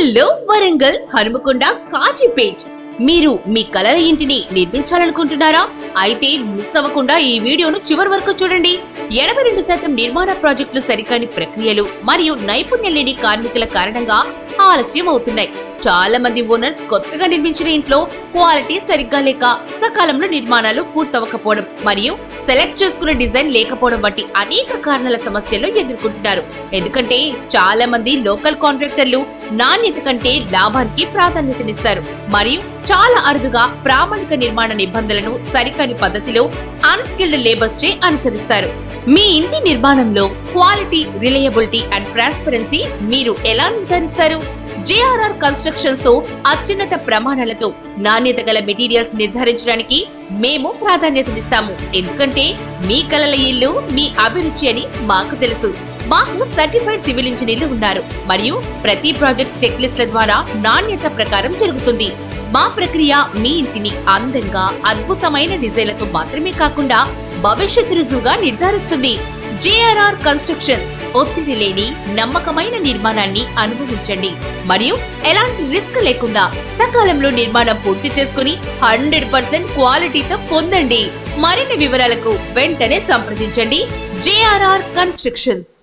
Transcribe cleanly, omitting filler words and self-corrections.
Hello Warangal, Hanumakonda, Kazipet. మీరు మీ కలల ఇంటిని నిర్మించాలనుకుంటున్నారా? అయితే మిస్ అవ్వకుండా ఈ వీడియోను చివరి వరకు చూడండి. 82% నిర్మాణ ప్రాజెక్టులు సరికాని ప్రక్రియలు మరియు నైపుణ్యం లేని కార్మికుల కారణంగా ఆలస్యం అవుతున్నాయి. చాలా మంది ఓనర్స్ కొత్తగా నిర్మించిన ఇంట్లో క్వాలిటీ సరిగ్గా లేక, సకాలంలో నిర్మాణాలు పూర్తవకపోవడం మరియు సెలెక్ట్ చేసుకున్న డిజైన్ లేకపోవడం వంటి అనేక కారణాల సమస్యలు ఎదుర్కొంటున్నారు. ఎందుకంటే చాలా మంది లోకల్ కాంట్రాక్టర్లు నాణ్యత కంటే లాభానికి ప్రాధాన్యతనిస్తారు మరియు చాలా అరుదుగా ప్రామాణిక నిర్మాణ నిబంధనలను సరికాని పద్ధతిలో అన్స్కిల్డ్ లేబర్స్ చే అనుసరిస్తారు. మీ ఇంటి నిర్మాణంలో క్వాలిటీ, రిలయబిలిటీ అండ్ ట్రాన్స్పరెన్సీ మీరు ఎలా నిర్ధారిస్తారు? JRR కన్స్ట్రక్షన్స్ తో అత్యున్నత ప్రమాణాలతో నాణ్యత గల మెటీరియల్స్ నిర్ధారించడానికి మేము ప్రాధాన్యతనిస్తాము. ఎందుకంటే మీ కలల ఇల్లు మీ అభిరుచి అని మాకు తెలుసు. మాకు సర్టిఫైడ్ సివిల్ ఇంజనీర్లు ఉన్నారు మరియు ప్రతి ప్రాజెక్ట్ చెక్ లిస్ట్ల ద్వారా నాణ్యత ప్రకారం జరుగుతుంది. మా ప్రక్రియ మీ ఇంటిని అందంగా, అద్భుతమైన డిజైన్లతో మాత్రమే కాకుండా భవిష్యత్తు రుజువుగా నిర్ధారిస్తుంది. JRR కన్స్ట్రక్షన్స్ ఒత్తిడి లేని నమ్మకమైన నిర్మాణాన్ని అనుభవించండి మరియు ఎలాంటి రిస్క్ లేకుండా సకాలంలో నిర్మాణం పూర్తి చేసుకుని 100% క్వాలిటీతో పొందండి. మరిన్ని వివరాలకు వెంటనే సంప్రదించండి JRR కన్స్ట్రక్షన్స్.